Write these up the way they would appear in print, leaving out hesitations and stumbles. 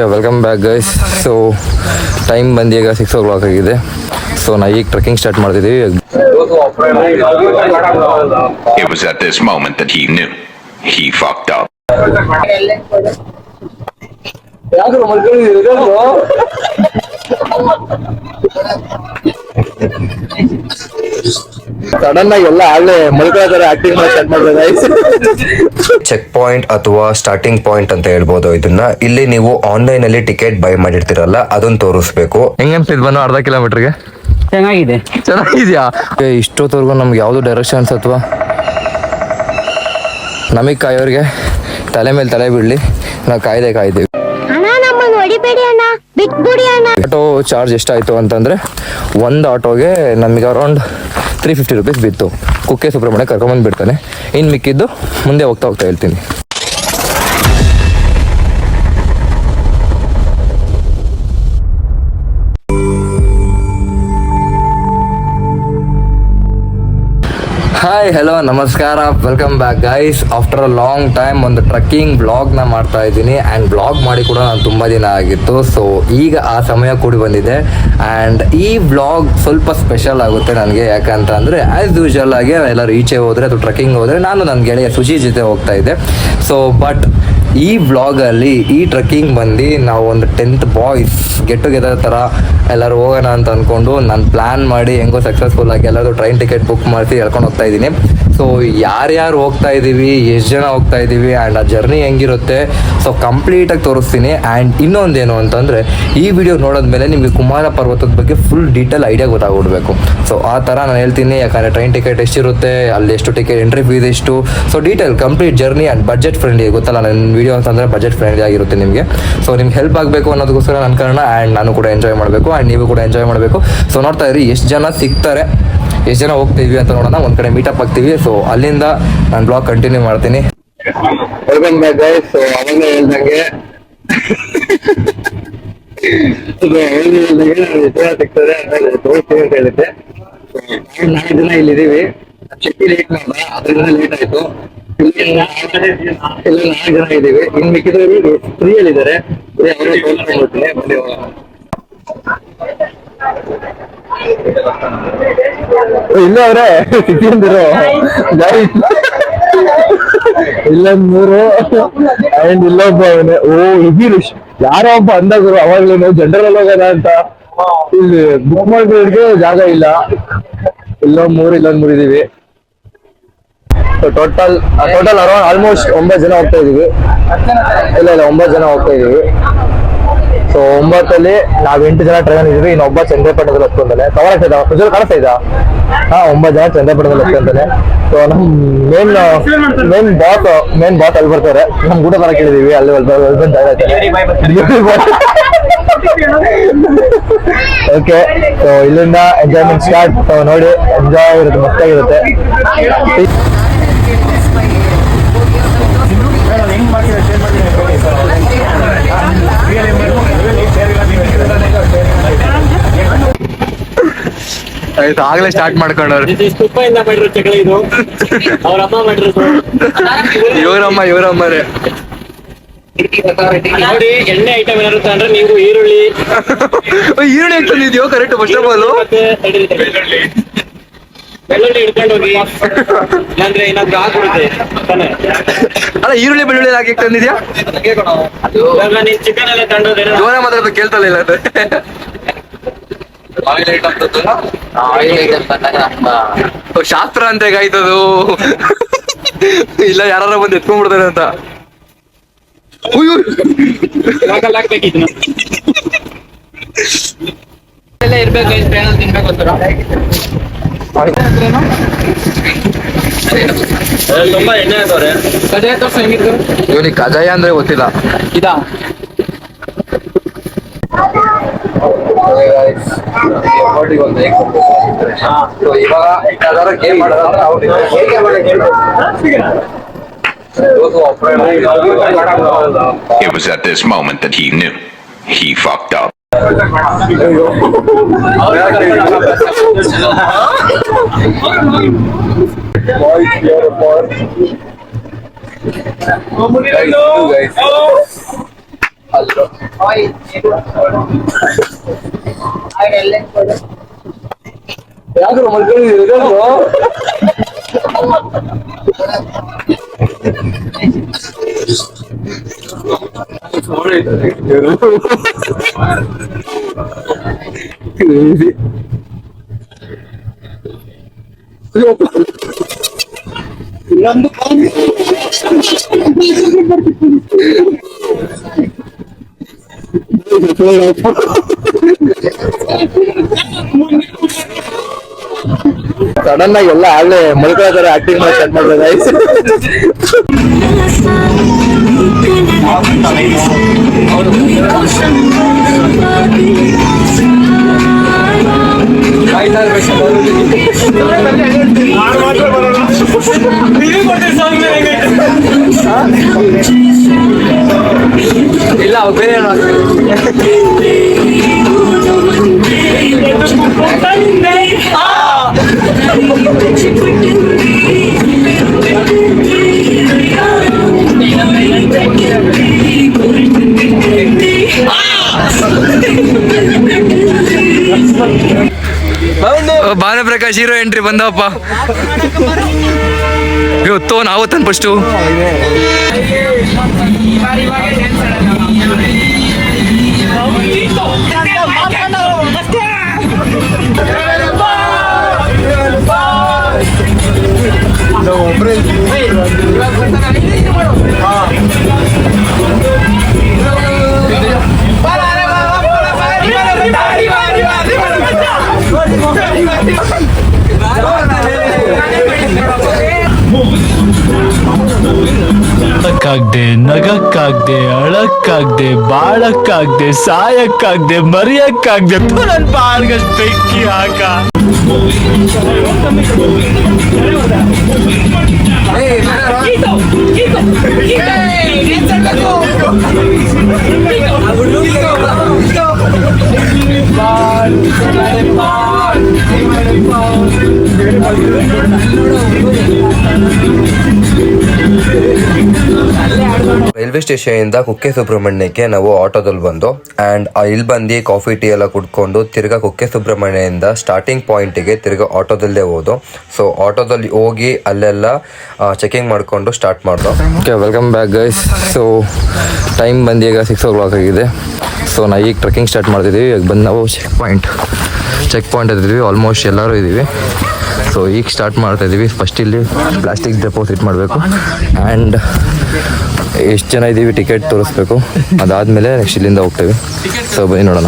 Welcome back guys. So time ಬಂದು ಈಗ 6 o'clock ಆಗಿದೆ. ಸೊ ನಾವು ಈಗ ಟ್ರೆಕ್ಕಿಂಗ್ ಸ್ಟಾರ್ಟ್ ಮಾಡ್ತಿದ್ದೀವಿ. It was at this moment that he knew he fucked up. Sudden ಆಗಿ ಎಲ್ಲ ಆಗ್ಲೇ ಮಲ್ಕೊಳ್ಳೋ ಆಕ್ಟಿಂಗ್ ಸ್ಟಾರ್ಟ್ ಮಾಡ್ಬೇಕು. ಚೆಕ್ ಪಾಯಿಂಟ್ ಅಥವಾ ಸ್ಟಾರ್ಟಿಂಗ್ ಪಾಯಿಂಟ್ ಅಂತ ಹೇಳ್ಬೋದು ಇದನ್ನ. ಇಲ್ಲಿ ನೀವು ಆನ್ಲೈನ್ ಅಲ್ಲಿ ಟಿಕೆಟ್ ಬೈ ಮಾಡಿರ್ತೀರಲ್ಲ ಅದನ್ನ ತೋರಿಸ್ಬೇಕು. ಹೆಂಗನ್ಸಿದ್ ಬಂದು ಅರ್ಧ ಕಿಲೋಮೀಟರ್ಗೆ ಚೆನ್ನಾಗಿದ್ಯಾ? ಇಷ್ಟೊತ್ತವರೆಗೂ ನಮ್ಗೆ ಯಾವ್ದು ಡೈರೆಕ್ಷನ್ಸ್ ಅಥವಾ ನಮಗೆ ಕಾಯೋರಿಗೆ ತಲೆ ಮೇಲೆ ತಲೆ ಬಿಡ್ಲಿ, ನಾವು ಕಾಯ್ದೇವಿ. ಆಟೋ ಚಾರ್ಜ್ ಎಷ್ಟಾಯ್ತು ಅಂತಂದ್ರೆ ಒಂದು ಆಟೋಗೆ ನಮಗೆ ಅರೌಂಡ್ 350 rupees ಬಿತ್ತು. ಕುಕ್ಕೆ ಸುಬ್ರಹ್ಮಣ್ಯ ಕರ್ಕೊಂಬಂದು ಬಿಡ್ತಾನೆ. ಇನ್ನು ಮಿಕ್ಕಿದ್ದು ಮುಂದೆ ಹೋಗ್ತಾ ಹೇಳ್ತೀನಿ. ಹಾಯ್, ಹಲೋ, ನಮಸ್ಕಾರ, welcome back guys. After a long time ಒಂದು ಟ್ರಕ್ಕಿಂಗ್ ಬ್ಲಾಗ್ನ ಮಾಡ್ತಾ ಇದ್ದೀನಿ. ಆ್ಯಂಡ್ ಬ್ಲಾಗ್ ಮಾಡಿ ಕೂಡ ನಾನು ತುಂಬ ದಿನ ಆಗಿತ್ತು. ಸೊ ಈಗ ಆ ಸಮಯ ಕೂಡಿ ಬಂದಿದೆ. ಆ್ಯಂಡ್ ಈ ಬ್ಲಾಗ್ ಸ್ವಲ್ಪ ಸ್ಪೆಷಲ್ ಆಗುತ್ತೆ ನನಗೆ. ಯಾಕಂತ ಅಂದರೆ ಆ್ಯಸ್ ಯೂಶುವಲ್ ಆಗಿ ಎಲ್ಲರೂ ಈಚೆ ಹೋದರೆ ಅಥವಾ ಟ್ರಕ್ಕಿಂಗ್ ಹೋದರೆ ನಾನು ನನ್ನ ಗೆಳೆಯ ಸುಜಿ ಜೊತೆ ಹೋಗ್ತಾ ಇದ್ದೆ. ಸೊ ಬಟ್ ಈ ವ್ಲಾಗಲ್ಲಿ ಈ ಟ್ರಕ್ಕಿಂಗ್ ಬಂದು ನಾವು ಒಂದು 10th ಬಾಯ್ಸ್ ಗೆಟ್ ಟುಗೆದರ್ ಥರ ಎಲ್ಲರೂ ಹೋಗೋಣ ಅಂತ ಅಂದ್ಕೊಂಡು ನಾನು ಪ್ಲ್ಯಾನ್ ಮಾಡಿ ಹೆಂಗೋ ಸಕ್ಸಸ್ಫುಲ್ಲಾಗಿ ಎಲ್ಲರೂ ಟ್ರೈನ್ ಟಿಕೆಟ್ ಬುಕ್ ಮಾಡಿಸಿ ಹೇಳ್ಕೊಂಡು ಹೋಗ್ತಾ ಇದ್ದೀನಿ. ಸೊ ಯಾರ್ಯಾರು ಹೋಗ್ತಾ ಇದ್ದೀವಿ, ಎಷ್ಟು ಜನ ಹೋಗ್ತಾ ಇದ್ದೀವಿ, ಆ್ಯಂಡ್ ಆ ಜರ್ನಿ ಹೆಂಗಿರುತ್ತೆ ಸೊ ಕಂಪ್ಲೀಟಾಗಿ ತೋರಿಸ್ತೀನಿ. ಆ್ಯಂಡ್ ಇನ್ನೊಂದೇನು ಅಂತಂದರೆ ಈ ವಿಡಿಯೋ ನೋಡಿದ್ಮೇಲೆ ನಿಮಗೆ ಕುಮಾರ ಪರ್ವತದ ಬಗ್ಗೆ ಫುಲ್ ಡೀಟೇಲ್ ಐಡಿಯಾ ಗೊತ್ತಾಗ್ಬಿಡ್ಬೇಕು. ಸೊ ಆ ಥರ ನಾನು ಹೇಳ್ತೀನಿ. ಯಾಕಂದರೆ ಟ್ರೈನ್ ಟಿಕೆಟ್ ಎಷ್ಟಿರುತ್ತೆ, ಅಲ್ಲಿ ಎಷ್ಟು ಟಿಕೆಟ್, ಎಂಟ್ರಿ ಫೀಸ್ ಎಷ್ಟು, so detail complete journey and budget friendly. ಗೊತ್ತಲ್ಲ ನನ್ನ ವಿಡಿಯೋ ಅಂತಂದರೆ ಬಜೆಟ್ ಫ್ರೆಂಡ್ಲಿ ಆಗಿರುತ್ತೆ ನಿಮಗೆ. ಸೊ ನಿಮ್ಗೆ ಹೆಲ್ಪ್ ಆಗಬೇಕು ಅನ್ನೋದಕ್ಕೋಸ್ಕರ ನನ್ನ ಕಾರಣ. ಆ್ಯಂಡ್ ನಾನು ಕೂಡ ಎಂಜಾಯ್ ಮಾಡಬೇಕು ಆ್ಯಂಡ್ ನೀವು ಕೂಡ ಎಂಜಾಯ್ ಮಾಡಬೇಕು. ಸೊ ನೋಡ್ತಾ ಇರಿ ಎಷ್ಟು ಜನ ಸಿಗ್ತಾರೆ, ಎಷ್ಟು ಜನ ಹೋಗ್ತೀವಿ ಅಂತ ನೋಡೋಣ. ಒಂದು ಕಡೆ ಮೀಟಪ್ ಆಗ್ತೀವಿ. ಸೊ ಅಲ್ಲಿಂದ ನಾನು ಬ್ಲಾಗ್ ಕಂಟಿನ್ಯೂ ಮಾಡ್ತೀನಿ. Welcome back guys. ಸೊ ಅವಾಗಲೇ ಹೇಳ್ದಂಗೆ ಸಿಗ್ತದೆ ತೋರಿಸ್ತೀವಿ ಅಂತ ಹೇಳಿದ್ದೆ. 4 ಜನ ಇಲ್ಲಿದ್ದೀವಿ. ಚೆಕ್ ಲೇಟ್ ಮಾಡ, ಅದರಿಂದ ಲೇಟ್ ಆಯ್ತು. ಇಲ್ಲಿ 4 ಜನ ಇದ್ದೀವಿ. ಇನ್ನು ಮಿಕ್ಕಿದವರು ಫ್ರೀಯಲ್ಲಿದ್ದಾರೆ. ಅವರು ತೋರಿಸ್ಕೊಂಡ್ಬಿಡ್ತೀನಿ. ಬನ್ನಿ ಹೋಗೋಣ. ಇಲ್ಲ ಅವ್ರೆ ಸಿಕ್ಕಿದ್ರು ಇಲ್ಲೊಂದ್ 3 ಅಂಡ್ ಇಲ್ಲೊಬ್ಬ ಅವನೇ. ಓ ಇದಿರುಷ್ ಯಾರೋ ಒಬ್ಬ ಅಂದಾಗರು ಅವಾಗ್ಲೇನು ಜನರಲ್ ಹೋಗೋಣ ಅಂತ. ಇಲ್ಲಿ ಬುಕ್ ಮಾಡೋರಿಗೆ ಜಾಗ ಇಲ್ಲ. ಇಲ್ಲೊಂದ್ 3 ಇದೀವಿ. ಟೋಟಲ್ ಅರೌಂಡ್ ಆಲ್ಮೋಸ್ಟ್ 9 ಜನ ಹೋಗ್ತಾ ಇದೀವಿ. ಇಲ್ಲ 9 ಜನ ಹೋಗ್ತಾ ಇದೀವಿ. ಸೊ 9 ನಾವ್ 8 ಜನ ಟ್ರೈನ್ ಇದೀವಿ. ಇನ್ನೊಬ್ಬ ಚಂದ್ರಪಟ್ಟಣದಲ್ಲಿ ಹತ್ಕೊಂತಾನೆ. ಕವರ್ ಆಗ್ತಾ ಇದ್ದ ಕಾಣಿಸ್ತಾ ಇದ್ದ. 9 ಜನ ಚಂದ್ರಪಟ್ಟಣದಲ್ಲಿ ಹತ್ಕೊಂತಾನೆ. ಸೊ ನಮ್ ಮೇನ್ ಬಾಸ್ ಅಲ್ಲಿ ಬರ್ತಾರೆ. ನಮ್ ಊಟ ಬರಕ್ ಹೇಳಿದೀವಿ. ಅಲ್ಲಿ ಓಕೆ. ಸೊ ಇಲ್ಲಿಂದ ಎಂಜಾಯ್ಮೆಂಟ್ ಸ್ಟಾರ್ಟ್. ಸೊ ನೋಡಿ, ಎಂಜಾಯ್ ಇರುತ್ತೆ, ಮಸ್ತಾಗಿರುತ್ತೆ. ಆಯ್ತು, ಆಗ್ಲೇ ಸ್ಟಾರ್ಟ್ ಮಾಡ್ಕೊಂಡವ್ರು. ಇವರಮ್ಮರೇ ನೋಡಿ. ಎಣ್ಣೆ ಐಟಮ್ ಏನಿರುತ್ತೆ ಅಂದ್ರೆ ನೀವು ಈರುಳ್ಳಿ ತಂದಿದ್ಯೋ ಕರೆಕ್ಟ್. ಫಸ್ಟ್ ಆಫ್ ಆಲ್ ಬೆಳ್ಳುಳ್ಳಿ ಹಿಡ್ಕೊಂಡು ಹೋಗಿ, ಇಲ್ಲಾಂದ್ರೆ ಏನಾದ್ರು ಆಗ್ಬಿಡುತ್ತೆ. ಅಲ್ಲ, ಈರುಳ್ಳಿ ಬೆಳ್ಳುಳ್ಳಿ ಹಾಕಿ ತಂದಿದ್ಯಾ? ಇವಾಗ ನೀನ್ ಚಿಕನ್ ಎಲ್ಲ ತಂಡೋದ್ರೆ ಜೋರ ಮಾತಾಡ್ಬೇಕು, ಕೇಳ್ತಲ್ಲ ಇಲ್ಲ ಅದು. ಶಾಸ್ತ್ರ ಅಂತ ಹೇಗಾಯ್ತದು. ಇಲ್ಲ ಯಾರು ಬಂದು ಎತ್ಕೊಂಡ್ಬಿಡ್ತಾರೆ ಅಂತ. ಹಾಕ್ಬೇಕಿತ್ತು ಎಲ್ಲ ಇರ್ಬೇಕು. ಟ್ರೈನಲ್ಲಿ ತಿನ್ಬೇಕು ತುಂಬಾ ಎಣ್ಣೆ ಹಾಕವ್ರೆ. ಕಜಾಯ ತೋರ್ಸ ಹೆಂಗಿದ್ರು. ಇವನಿಗೆ ಕಜಾಯ ಅಂದ್ರೆ ಗೊತ್ತಿಲ್ಲ. ಇದಾ ಇವಾಗ ಗೇಮ್ ಮಾಡೋದಂದ್ರೆ It was at this moment that he knew he fucked up. ಯಾಕ್ರು ಮಲ್ಕೊಂಡಿದ್ದೀರಿ ಸಡನ್ ಆಗಿ ಎಲ್ಲ ಆಗ್ಲೇ ಮಲ್ಕೊಳ್ಳೋ ಆಕ್ಟಿಂಗ್ ಮಾಡಿ ಸ್ಟಾರ್ಟ್ ಮಾಡ್ಬೇಕು ಇಲ್ಲ ಅವ್ ಬೇರೆ ಏನೋ ಭಾನುಪ್ರಕಾಶ್ ಹೀರೋ ಎಂಟ್ರಿ ಬಂದವಪ್ಪ ಇವತ್ತು ನಾವು ತನ್ ಫಸ್ಟು ನಗಕ್ಕಾಗ್ದೆ ನಗಕ್ಕಾಗ್ದೆ ಅಳಕ್ಕಾಗ್ದೆ ಬಾಳಕ್ಕಾಗ್ದೆ ಸಾಯಕ್ಕಾಗ್ದೆ ಮರಿಯಕ್ಕಾಗ್ದೆ ನನ್ ಬಾಳ್ಗಷ್ಟು ಬೆಂಕಿ ಹಾಕ ರೈಲ್ವೆ ಸ್ಟೇಷನ್ ಇಂದ ಕುಕ್ಕೆ ಸುಬ್ರಹ್ಮಣ್ಯಕ್ಕೆ ನಾವು ಆಟೋದಲ್ಲಿ ಬಂದು ಅಂಡ್ ಇಲ್ಲಿ ಬಂದು ಕಾಫಿ ಟೀ ಎಲ್ಲ ಕುಡ್ಕೊಂಡು ತಿರ್ಗಾ ಕುಕ್ಕೆ ಸುಬ್ರಹ್ಮಣ್ಯದಿಂದ ಸ್ಟಾರ್ಟಿಂಗ್ ಪಾಯಿಂಟಿಗೆ ತಿರ್ಗಾ ಆಟೋದಲ್ಲೇ ಹೋದು. ಸೊ ಆಟೋದಲ್ಲಿ ಹೋಗಿ ಅಲ್ಲೆಲ್ಲ ಚೆಕಿಂಗ್ ಮಾಡಿಕೊಂಡು ಸ್ಟಾರ್ಟ್ ಮಾಡ್ದೋ. Okay, welcome back guys. So time ಬಂದು ಈಗ 6 o'clock ಆಗಿದೆ. ಸೊ ನಾವು ಈಗ ಟ್ರೆಕ್ಕಿಂಗ್ ಸ್ಟಾರ್ಟ್ ಮಾಡ್ತಿದ್ದೀವಿ. ಈಗ ಬಂದು ನಾವು ಚೆಕ್ ಪಾಯಿಂಟ್ ಇದ್ದೀವಿ. ಆಲ್ಮೋಸ್ಟ್ ಎಲ್ಲರೂ ಇದ್ದೀವಿ. ಸೊ ಈಗ ಸ್ಟಾರ್ಟ್ ಮಾಡ್ತಾ ಇದ್ದೀವಿ. ಫಸ್ಟ್ ಇಲ್ಲಿ ಪ್ಲಾಸ್ಟಿಕ್ ಡೆಪಾಸಿಟ್ ಮಾಡಬೇಕು ಆ್ಯಂಡ್ ಎಷ್ಟು ಜನ ಇದ್ದೀವಿ ಟಿಕೆಟ್ ತೋರಿಸ್ಬೇಕು. ಅದಾದಮೇಲೆ ನೆಕ್ಸ್ಟ್ ಇಲ್ಲಿಂದ ಹೋಗ್ತೇವೆ. ಸೊ ಬನ್ನಿ ನೋಡೋಣ.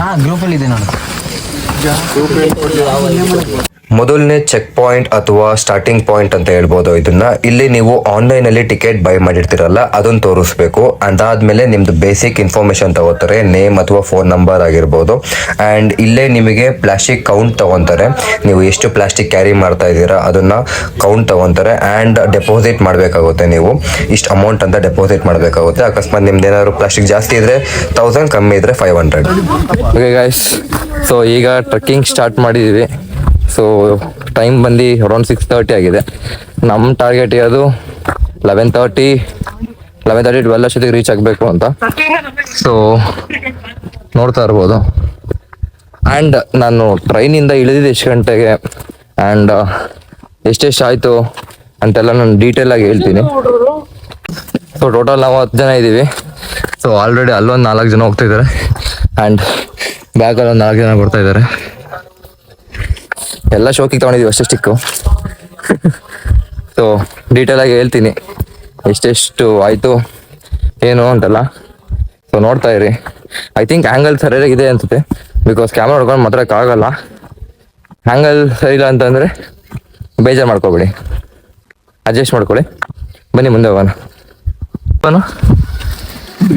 ಮೊದಲನೇ ಚೆಕ್ ಪಾಯಿಂಟ್ ಅಥವಾ ಸ್ಟಾರ್ಟಿಂಗ್ ಪಾಯಿಂಟ್ ಅಂತ ಹೇಳ್ಬೋದು ಇದನ್ನ. ಇಲ್ಲಿ ನೀವು ಆನ್ಲೈನ್ ಅಲ್ಲಿ ಟಿಕೆಟ್ ಬೈ ಮಾಡಿರ್ತೀರಲ್ಲ ಅದನ್ನ ತೋರಿಸ್ಬೇಕು. ಅದಾದ್ಮೇಲೆ ನಿಮ್ದು ಬೇಸಿಕ್ ಇನ್ಫಾರ್ಮೇಶನ್ ತಗೋತಾರೆ, ನೇಮ್ ಅಥವಾ ಫೋನ್ ನಂಬರ್ ಆಗಿರ್ಬೋದು. ಅಂಡ್ ಇಲ್ಲೇ ನಿಮಗೆ ಪ್ಲಾಸ್ಟಿಕ್ ಕೌಂಟ್ ತಗೊಂತಾರೆ. ನೀವು ಎಷ್ಟು ಪ್ಲಾಸ್ಟಿಕ್ ಕ್ಯಾರಿ ಮಾಡ್ತಾ ಇದ್ದೀರಾ ಅದನ್ನ ಕೌಂಟ್ ತಗೊಂತಾರೆ. ಅಂಡ್ ಡೆಪಾಸಿಟ್ ಮಾಡಬೇಕಾಗುತ್ತೆ. ನೀವು ಇಷ್ಟು ಅಮೌಂಟ್ ಅಂತ ಡೆಪಾಸಿಟ್ ಮಾಡಬೇಕಾಗುತ್ತೆ. ಅಕಸ್ಮಾತ್ ನಿಮ್ದು ಏನಾದ್ರು ಪ್ಲಾಸ್ಟಿಕ್ ಜಾಸ್ತಿ ಇದ್ರೆ 1000, ಕಮ್ಮಿ ಇದ್ರೆ 500. ಓಕೆ ಗೈಸ್, ಸೊ ಈಗ ಟ್ರೆಕ್ಕಿಂಗ್ ಸ್ಟಾರ್ಟ್ ಮಾಡಿದ್ದೀವಿ. ಸೊ ಟೈಮ್ ಬಂದು ಅರೌಂಡ್ 6:30 ಆಗಿದೆ. ನಮ್ಮ ಟಾರ್ಗೆಟ್ ಇರೋದು 11:30 12 ಅಷ್ಟೊತ್ತಿಗೆ ರೀಚ್ ಆಗಬೇಕು ಅಂತ. ಸೊ ನೋಡ್ತಾ ಇರ್ಬೋದು. ಆ್ಯಂಡ್ ನಾನು ಟ್ರೈನಿಂದ ಇಳಿದಿದ್ದು ಎಷ್ಟು ಗಂಟೆಗೆ ಆ್ಯಂಡ್ ಎಷ್ಟೆಷ್ಟು ಆಯಿತು ಅಂತೆಲ್ಲ ನಾನು ಡೀಟೇಲಾಗಿ ಹೇಳ್ತೀನಿ. ಸೊ ಟೋಟಲ್ ನಾವು 10 ಜನ ಇದ್ದೀವಿ. ಸೊ ಆಲ್ರೆಡಿ ಅಲ್ಲೊಂದು 4 ಜನ ಹೋಗ್ತಾ ಇದ್ದಾರೆ ಆ್ಯಂಡ್ ಬ್ಯಾಗಲ್ಲಿ ಒಂದು 4 ಜನ ಬರ್ತಾ ಇದ್ದಾರೆ. ಎಲ್ಲ ಶೋಕಿಗೆ ತೊಗೊಂಡಿದ್ದೀವಿ ಅಷ್ಟೇ ಸ್ಟಿಕ್ಕು. ಸೊ ಡೀಟೇಲಾಗಿ ಹೇಳ್ತೀನಿ ಎಷ್ಟೆಷ್ಟು ಆಯಿತು ಏನು ಅಂತೆಲ್ಲ. ಸೊ ನೋಡ್ತಾ ಇರಿ. ಐ ಥಿಂಕ್ ಆ್ಯಂಗಲ್ ಸರಿಯಾಗಿದೆ ಅನ್ಸುತ್ತೆ, ಬಿಕಾಸ್ ಕ್ಯಾಮ್ರಾ ಹೊಡ್ಕೊಂಡು ಮಾತ್ರಕ್ಕಾಗಲ್ಲ. ಆ್ಯಂಗಲ್ ಸರಿ ಇಲ್ಲ ಅಂತಂದರೆ ಬೇಜಾರು ಮಾಡ್ಕೊಬೇಡಿ, ಅಡ್ಜಸ್ಟ್ ಮಾಡ್ಕೊಳ್ಳಿ. ಬನ್ನಿ ಮುಂದೆ ಹೋಗೋಣ.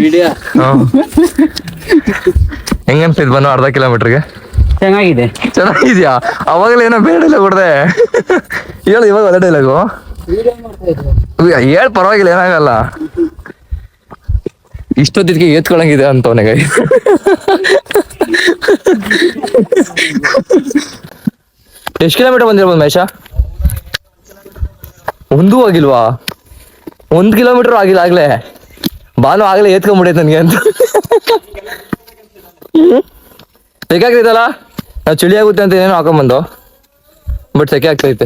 ವಿಡಿಯೋ ಹಾಂ, ಹೆಂಗನ್ಸಿದ್ ಬನ್ನು ಅರ್ಧ ಕಿಲೋಮೀಟ್ರಿಗೆ? ಚೆನ್ನಾಗಿದ್ಯಾ? ಅವಾಗಲೇ ಏನೋ ಬೇರೆ ಡೈಲಾಗ್ ಕೊಡ್ದೆ. ಹೇಳು ಇವಾಗ ಅದೇ ಡೈಲಾಗು ಹೇಳು, ಪರವಾಗಿಲ್ಲ, ಏನಾಗಲ್ಲ. ಇಷ್ಟೊತ್ತಿಗೆ ಎತ್ಕೊಳಂಗಿದೆ ಅಂತವನಿಗೆ. ಎಷ್ಟು ಕಿಲೋಮೀಟರ್ ಬಂದಿರ್ಬೋದು ಮಹೇಶ? ಒಂದೂ ಆಗಿಲ್ವಾ? 1 ಕಿಲೋಮೀಟರ್ ಆಗಿಲ್ಲ ಆಗ್ಲೇ. ಬಾನು ಆಗ್ಲೇ ಎತ್ಕೊಂಡ್ಬಿಡೈತೆ ನನಗೆ ಅಂತ. ಸೆಕೆ ಆಗ್ತೈತಲ್ಲ, ನಾವು ಚಳಿ ಆಗುತ್ತೆ ಅಂತ ಏನೇನೋ ಹಾಕೊಂಬಂದು, ಬಟ್ ಸೆಕೆ ಆಗ್ತೈತೆ.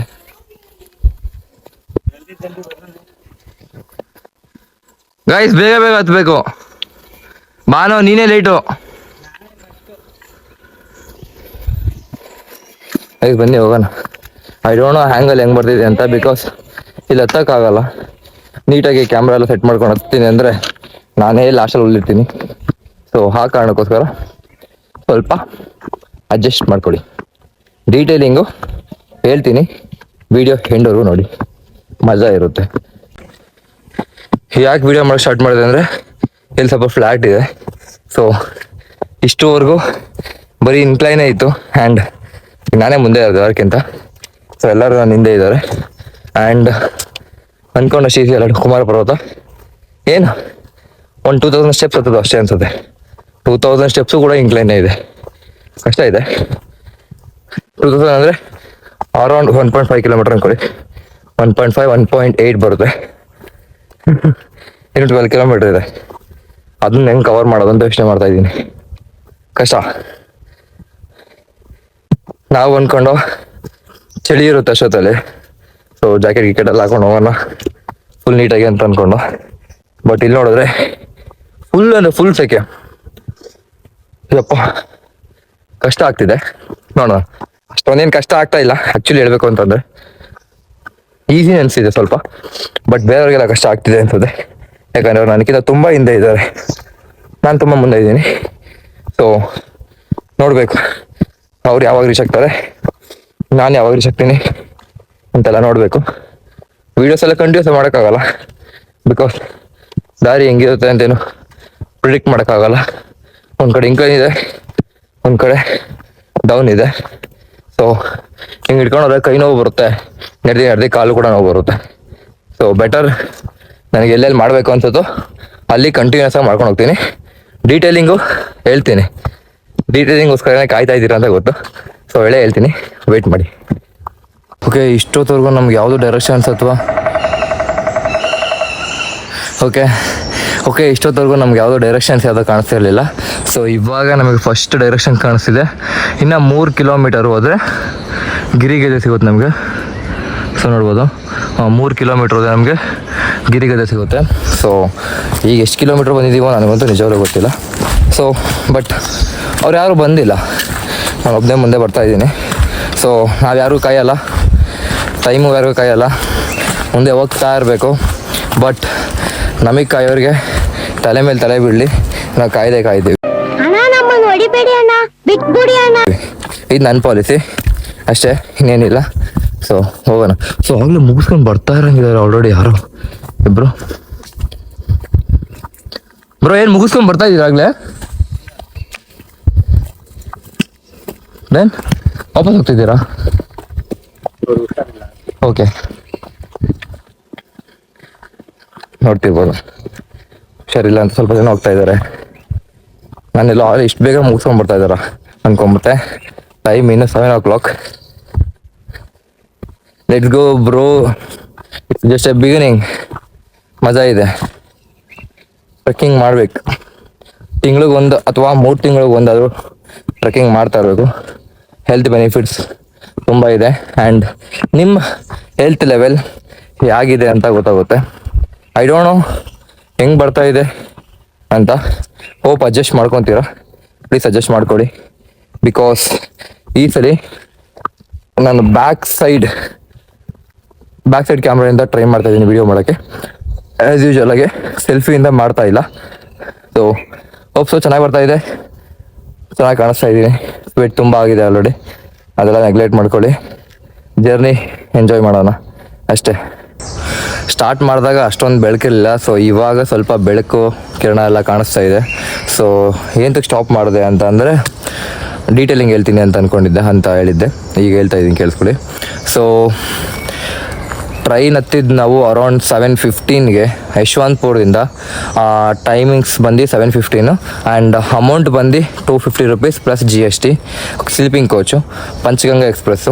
ಗೈಸ್ ಬೇಗ ಬೇಗ ಹತ್ಬೇಕು. ಬಾನು ನೀನೇ ಲೇಟು. ಈಗ ಬನ್ನಿ ಹೋಗೋಣ. ಐ ಡೋಂಟ್ ನೋ ಹ್ಯಾಂಗಲ್ ಹೆಂಗೆ ಬರ್ತಿದೆ ಅಂತ, ಬಿಕಾಸ್ ಇಲ್ಲಿ ಹತ್ತಕ್ಕಾಗಲ್ಲ. ನೀಟಾಗಿ ಕ್ಯಾಮ್ರಾ ಎಲ್ಲ ಸೆಟ್ ಮಾಡ್ಕೊಂಡು ಹತ್ತೀನಿ ಅಂದರೆ ನಾನೇ ಲಾಸ್ಟಲ್ಲಿ ಉಳಿರ್ತೀನಿ. ಸೊ ಆ ಕಾರಣಕ್ಕೋಸ್ಕರ ಸ್ವಲ್ಪ ಅಡ್ಜಸ್ಟ್ ಮಾಡ್ಕೊಳ್ಳಿ. ಡೀಟೇಲಿಂಗು ಹೇಳ್ತೀನಿ, ವಿಡಿಯೋ ಎಂಡವರೆಗೂ ನೋಡಿ, ಮಜಾ ಇರುತ್ತೆ. ಯಾಕೆ ವಿಡಿಯೋ ಮಾಡೋಕ್ಕೆ ಸ್ಟಾರ್ಟ್ ಮಾಡಿದೆ ಅಂದರೆ ಇಲ್ಲಿ ಸ್ವಲ್ಪ ಫ್ಲ್ಯಾಟ್ ಇದೆ. ಸೊ ಇಷ್ಟುವರೆಗೂ ಬರೀ ಇನ್ಕ್ಲೈನೇ ಇತ್ತು, ಆ್ಯಂಡ್ ನಾನೇ ಮುಂದೆ ಇರೋದು ಅದಕ್ಕಿಂತ. ಸೊ ಎಲ್ಲರೂ ನನ್ನ ಹಿಂದೆ ಇದ್ದಾರೆ. ಆ್ಯಂಡ್ ಅಂದ್ಕೊಂಡು ಶ್ರೀ ಎಲ್ಲ ಕುಮಾರ ಪರ್ವತ ಏನು ಒಂದು 2000 ಸ್ಟೆಪ್ಸ್ ಹತ್ತದು ಅಷ್ಟೇ ಅನ್ಸುತ್ತೆ. 2000 ಸ್ಟೆಪ್ಸು ಕೂಡ ಇನ್ಕ್ಲೈನೇ ಇದೆ, ಕಷ್ಟ ಇದೆ. 2000 ಅಂದರೆ ಅರೌಂಡ್ 1.5 ಕಿಲೋಮೀಟರ್ ಅನ್ಕೊಳ್ಳಿ. 1.5 1.8 ಬರುತ್ತೆ. ಇನ್ನು 12 ಕಿಲೋಮೀಟರ್ ಇದೆ. ಅದನ್ನ ಹೆಂಗೆ ಕವರ್ ಮಾಡೋದು ಅಂತ ಯೋಚನೆ ಮಾಡ್ತಾ ಇದ್ದೀನಿ. ಕಷ್ಟ. ನಾವು ಅಂದ್ಕೊಂಡು ಚಳಿ ಇರುತ್ತೆ ಅಷ್ಟೊತ್ತಲ್ಲಿ, ಸೊ ಜಾಕೆಟ್ ಗಿಕೆಟ್ ಎಲ್ಲ ಹಾಕೊಂಡು ಹೋಗೋಣ ಫುಲ್ ನೀಟಾಗಿ ಅಂತ ಅಂದ್ಕೊಂಡು. ಬಟ್ ಇಲ್ಲಿ ನೋಡಿದ್ರೆ ಫುಲ್ ಅಂದರೆ ಫುಲ್ ಸೆಕೆ. ಯಪ್ಪ ಕಷ್ಟ ಆಗ್ತಿದೆ. ನೋಡೋಣ, ಅಷ್ಟೊಂದೇನು ಕಷ್ಟ ಆಗ್ತಾ ಇಲ್ಲ ಆ್ಯಕ್ಚುಲಿ ಹೇಳ್ಬೇಕು ಅಂತಂದರೆ. ಈಸಿ ಅನಿಸಿದೆ ಸ್ವಲ್ಪ, ಬಟ್ ಬೇರೆಯವ್ರಿಗೆಲ್ಲ ಕಷ್ಟ ಆಗ್ತಿದೆ ಅನ್ಸುತ್ತೆ. ಯಾಕಂದರೆ ಅವ್ರು ನನಗಿಂತ ತುಂಬ ಹಿಂದೆ ಇದ್ದಾರೆ, ನಾನು ತುಂಬ ಮುಂದೆ ಇದ್ದೀನಿ. ಸೊ ನೋಡಬೇಕು ಅವ್ರು ಯಾವಾಗ ರೀಚ್ ಆಗ್ತಾರೆ, ನಾನು ಯಾವಾಗ ರೀಚ್ ಆಗ್ತೀನಿ ಅಂತೆಲ್ಲ ನೋಡಬೇಕು. ವೀಡಿಯೋಸ್ ಎಲ್ಲ ಕಂಟಿನ್ಯೂಸ್ ಮಾಡೋಕ್ಕಾಗಲ್ಲ, ಬಿಕಾಸ್ ದಾರಿ ಹೆಂಗಿರುತ್ತೆ ಅಂತೇನು ಪ್ರಿಡಿಕ್ಟ್ ಮಾಡೋಕ್ಕಾಗಲ್ಲ. ಒಂದು ಕಡೆ ಇನ್ಕ್ಲೈನ್ ಇದೆ, ಒಂದು ಕಡೆ ಡೌನ್ ಇದೆ. ಸೊ ಹಿಂಗೆ ಹಿಡ್ಕೊಂಡೋದ್ರೆ ಕೈ ನೋವು ಬರುತ್ತೆ, ನಡೆದು ಕಾಲು ಕೂಡ ನೋವು ಬರುತ್ತೆ. ಸೊ ಬೆಟರ್ ನನಗೆ ಎಲ್ಲೆಲ್ಲಿ ಮಾಡಬೇಕು ಅನ್ಸುತ್ತೋ ಅಲ್ಲಿ ಕಂಟಿನ್ಯೂಸ್ ಆಗಿ ಮಾಡ್ಕೊಂಡು ಹೋಗ್ತೀನಿ. ಡೀಟೇಲಿಂಗು ಹೇಳ್ತೀನಿ, ಡೀಟೇಲಿಂಗೋಸ್ಕರನೇ ಕಾಯ್ತಾ ಇದ್ದೀರಾ ಅಂತ ಗೊತ್ತು. ಸೊ ಹೇಳ್ತೀನಿ, ವೆಯ್ಟ್ ಮಾಡಿ. ಓಕೆ, ಇಷ್ಟೊತ್ತವರೆಗೂ ನಮ್ಗೆ ಯಾವುದು ಡೈರೆಕ್ಷನ್ಸ್ ಅಥವಾ ಓಕೆ ಇಷ್ಟೊತ್ತವರೆಗೂ ನಮ್ಗೆ ಯಾವುದೋ ಡೈರೆಕ್ಷನ್ಸ್ ಯಾವುದೋ ಕಾಣಿಸ್ತಾ ಇರಲಿಲ್ಲ. ಸೊ ಇವಾಗ ನಮಗೆ ಫಸ್ಟ್ ಡೈರೆಕ್ಷನ್ ಕಾಣಿಸ್ತಿದೆ. ಇನ್ನು 3 ಕಿಲೋಮೀಟರ್ ಹೋದರೆ ಗಿರಿಗದೆ ಸಿಗುತ್ತೆ ನಮಗೆ. ಸೊ ನೋಡ್ಬೋದು, 3 ಕಿಲೋಮೀಟ್ರ್ ಹೋದರೆ ನಮಗೆ ಗಿರಿಗದೆ ಸಿಗುತ್ತೆ. ಸೊ ಈಗ ಎಷ್ಟು ಕಿಲೋಮೀಟ್ರ್ ಬಂದಿದ್ದೀವೋ ನನಗಂತೂ ನಿಜವಾಗ್ಲೂ ಗೊತ್ತಿಲ್ಲ. ಸೊ ಬಟ್ ಅವ್ರು ಯಾರೂ ಬಂದಿಲ್ಲ, ನಾನು ಒಬ್ಬನೇ ಮುಂದೆ ಬರ್ತಾಯಿದ್ದೀನಿ. ಸೊ ನಾವು ಯಾರೂ ಕಾಯಲ್ಲ, ಟೈಮು ಯಾರಿಗೂ ಕಾಯಲ್ಲ, ಮುಂದೆ ಹೋಗ್ತಾ ಇರಬೇಕು. ಬಟ್ ನಮಗೆ ಕಾಯೋರಿಗೆ ತಲೆ ಮೇಲೆ ತಲೆ ಬೀಳಲಿ, ನಾವು ಕಾಯ್ತೀವಿ. ಇದು ನನ್ನ ಪಾಲಿಸಿ ಅಷ್ಟೇ, ಇನ್ನೇನಿಲ್ಲ. ಸೊ ಹೋಗೋಣ. ಸೊ ಆಗಲೇ ಮುಗಿಸ್ಕೊಂಡು ಬರ್ತಾ ಇರೋಂಗಿದ್ದಾರೆ ಆಲ್ರೆಡಿ ಯಾರೋ ಇಬ್ರು. ಬ್ರೋ ಏನು ಮುಗಿಸ್ಕೊಂಡು ಬರ್ತಾ ಇದ್ದೀರಾ ಆಗಲೇ? ದೆನ್ ವಾಪಸ್ ಹೋಗ್ತಿದ್ದೀರಾ? ಓಕೆ, ನೋಡ್ತಿರ್ಬೋದು. ಹುಷಾರಿಲ್ಲ ಅಂತ ಸ್ವಲ್ಪ ಜನ ಹೋಗ್ತಾ ಇದ್ದಾರೆ. ನಾನೆಲ್ಲ ಇಷ್ಟು ಬೇಗ ಮುಗಿಸ್ಕೊಂಡು ಬರ್ತಾ ಇದ್ದಾರ ಅನ್ಕೊಂಬಿಟ್ಟೆ. ಟೈಮ್ ಇನ್ನು 7 o'clock. Let's go bro, it's just A beginning. ಮಜಾ ಇದೆ. ಟ್ರೆಕ್ಕಿಂಗ್ ಮಾಡ್ಬೇಕು, ತಿಂಗಳಿಗೊಂದು ಅಥವಾ 3 ತಿಂಗಳಿಗೊಂದಾದರೂ ಟ್ರೆಕ್ಕಿಂಗ್ ಮಾಡ್ತಾ ಇರಬೇಕು. ಹೆಲ್ತ್ ಬೆನಿಫಿಟ್ಸ್ ತುಂಬ ಇದೆ, ಆ್ಯಂಡ್ ನಿಮ್ಮ ಹೆಲ್ತ್ ಲೆವೆಲ್ ಹೇಗಿದೆ ಅಂತ ಗೊತ್ತಾಗುತ್ತೆ. ಐ ಡೋಂಟ್ ನೋ ಹೆಂಗೆ ಬರ್ತಾ ಇದೆ ಅಂತ. ಹೋಪ್ ಅಡ್ಜಸ್ಟ್ ಮಾಡ್ಕೊತೀರಾ, ಪ್ಲೀಸ್ ಅಡ್ಜಸ್ಟ್ ಮಾಡಿಕೊಡಿ. ಬಿಕಾಸ್ ಈ ಸಲ ನಾನು ಬ್ಯಾಕ್ ಸೈಡ್ ಕ್ಯಾಮ್ರಾಯಿಂದ ಟ್ರೈ ಮಾಡ್ತಾ ಇದ್ದೀನಿ ವೀಡಿಯೋ ಮಾಡೋಕ್ಕೆ. ಆ್ಯಸ್ ಯೂಶ್ವಲಾಗೆ ಸೆಲ್ಫಿಯಿಂದ ಮಾಡ್ತಾ ಇಲ್ಲ. ಸೊ ಹೋಪ್ಸು ಚೆನ್ನಾಗಿ ಬರ್ತಾ ಇದೆ, ಚೆನ್ನಾಗಿ ಕಾಣಿಸ್ತಾ ಇದ್ದೀನಿ. ಸ್ವೆಟ್ ತುಂಬ ಆಗಿದೆ ಆಲ್ರೆಡಿ, ಅದೆಲ್ಲ ನೆಗ್ಲೆಕ್ಟ್ ಮಾಡ್ಕೊಳ್ಳಿ. ಜರ್ನಿ ಎಂಜಾಯ್ ಮಾಡೋಣ ಅಷ್ಟೇ. ಸ್ಟಾರ್ಟ್ ಮಾಡಿದಾಗ ಅಷ್ಟೊಂದು ಬೆಳಕಿರಲಿಲ್ಲ. ಸೊ ಇವಾಗ ಸ್ವಲ್ಪ ಬೆಳಕು ಕಿರಣ ಎಲ್ಲ ಕಾಣಿಸ್ತಾ ಇದೆ. ಸೊ ಏನಕ್ಕೆ ಸ್ಟಾಪ್ ಮಾಡಿದೆ ಅಂತ ಅಂದರೆ ಡೀಟೇಲಿಂಗ್ ಹೇಳ್ತೀನಿ ಅಂತ ಅಂದ್ಕೊಂಡಿದ್ದೆ ಅಂತ ಹೇಳಿದ್ದೆ, ಈಗ ಹೇಳ್ತಾ ಇದ್ದೀನಿ ಕೇಳಿಸ್ಕೊಳ್ಳಿ. ಸೊ ಟ್ರೈನ್ ಹತ್ತಿದ್ದು ನಾವು ಅರೌಂಡ್ 7:15ಗೆ ಯಶವಂತಪುರದಿಂದ. ಟೈಮಿಂಗ್ಸ್ ಬಂದು 7:15 ಆ್ಯಂಡ್ ಅಮೌಂಟ್ ಬಂದು 250 rupees plus GST. Sleeping coach, Panchganga express.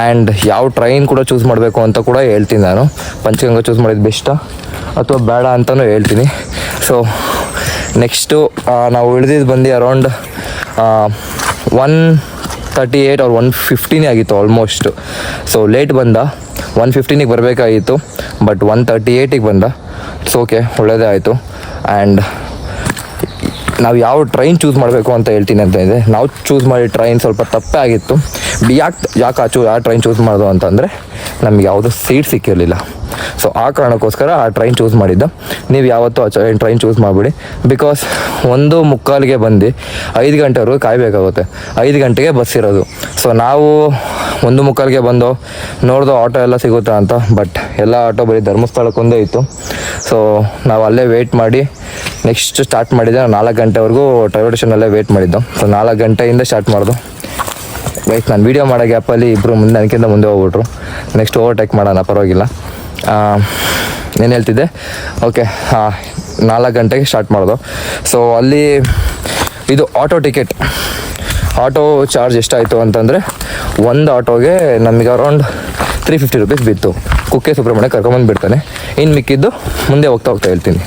And ಯಾವ ಟ್ರೈನ್ ಕೂಡ ಚೂಸ್ ಮಾಡಬೇಕು ಅಂತ ಕೂಡ ಹೇಳ್ತೀನಿ ನಾನು. ಪಂಚಗಂಗಾ ಚೂಸ್ ಮಾಡಿದ್ದು ಬೆಸ್ಟಾ ಅಥವಾ ಬೇಡ ಅಂತಲೂ ಹೇಳ್ತೀನಿ. ಸೊ ನೆಕ್ಸ್ಟು ನಾವು ಇಳಿದಿದ್ದು ಬಂದು ಅರೌಂಡ್ 1:38 or 1:15 ಆಗಿತ್ತು ಆಲ್ಮೋಸ್ಟ್. ಸೊ ಲೇಟ್ ಬಂದ, 1:15 ಬರಬೇಕಾಗಿತ್ತು, ಬಟ್ 1:38 ಬಂದ. ಇಟ್ಸ್ ಓಕೆ, ಒಳ್ಳೆಯದೇ ಆಯಿತು. ಆ್ಯಂಡ್ ನಾವು ಯಾವ ಟ್ರೈನ್ ಚೂಸ್ ಮಾಡಬೇಕು ಅಂತ ಹೇಳ್ತೀನಿ ಅಂತ ಇದೆ. ನಾವು ಚೂಸ್ ಮಾಡಿ ಟ್ರೈನ್ ಸ್ವಲ್ಪ ತಪ್ಪೇ ಆಗಿತ್ತು. ಯಾಕೆ ಆ ಟ್ರೈನ್ ಚೂಸ್ ಮಾಡೋದು ಅಂತಂದರೆ ನಮ್ಗೆ ಯಾವುದೂ ಸೀಟ್ ಸಿಕ್ಕಿರಲಿಲ್ಲ. ಸೊ ಆ ಕಾರಣಕ್ಕೋಸ್ಕರ ಆ ಟ್ರೈನ್ ಚೂಸ್ ಮಾಡಿದ್ದು. ನೀವು ಯಾವತ್ತೂ ಆ ಟ್ರೈನ್ ಚೂಸ್ ಮಾಡಿಬಿಡಿ. ಬಿಕಾಸ್ 1:45 ಬಂದು 5 ಗಂಟೆವರೆಗೂ ಕಾಯಬೇಕಾಗುತ್ತೆ. 5 ಗಂಟೆಗೆ ಬಸ್ ಇರೋದು. ಸೊ ನಾವು 1:45 ಬಂದು ನೋಡ್ದು ಆಟೋ ಎಲ್ಲ ಸಿಗುತ್ತಾ ಅಂತ. ಬಟ್ ಎಲ್ಲ ಆಟೋ ಬರೀ ಧರ್ಮಸ್ಥಳಕ್ಕೊಂದೇ ಇತ್ತು. ಸೊ ನಾವು ಅಲ್ಲೇ ವೆಯ್ಟ್ ಮಾಡಿ ನೆಕ್ಸ್ಟ್ ಸ್ಟಾರ್ಟ್ ಮಾಡಿದ್ದೆ. 4 ಗಂಟೆವರೆಗೂ ರೈಲ್ವೆ ಸ್ಟೇಷನಲ್ಲೇ ವೆಯ್ಟ್ ಮಾಡಿದ್ದು. ಸೊ 4 ಗಂಟೆಯಿಂದ ಸ್ಟಾರ್ಟ್ ಮಾಡೋದು. ಗೈಸ್, ನಾನು ವೀಡಿಯೋ ಮಾಡೋ ಗ್ಯಾಪಲ್ಲಿ ಇಬ್ಬರು ನನಗಿಂತ ಮುಂದೆ ಹೋಗ್ಬಿಟ್ರು. ನೆಕ್ಸ್ಟ್ ಓವರ್ಟೇಕ್ ಮಾಡೋಣ, ಪರವಾಗಿಲ್ಲ. ಏನು ಹೇಳ್ತಿದ್ದೆ? ಓಕೆ, 4 ಗಂಟೆಗೆ ಸ್ಟಾರ್ಟ್ ಮಾಡೋದು. ಸೊ ಅಲ್ಲಿ ಇದು ಆಟೋ ಚಾರ್ಜ್ ಎಷ್ಟಾಯಿತು ಅಂತಂದರೆ, ಒಂದು ಆಟೋಗೆ ನಮಗೆ ಅರೌಂಡ್ 350 ರೂಪೀಸ್ ಬಿತ್ತು. ಕುಕ್ಕೆ ಸುಬ್ರಹ್ಮಣ್ಯ ಕರ್ಕೊಂಬಂದು ಬಿಡ್ತಾನೆ. ಇನ್ನು ಮಿಕ್ಕಿದ್ದು ಮುಂದೆ ಹೋಗ್ತಾ ಹೇಳ್ತೀನಿ.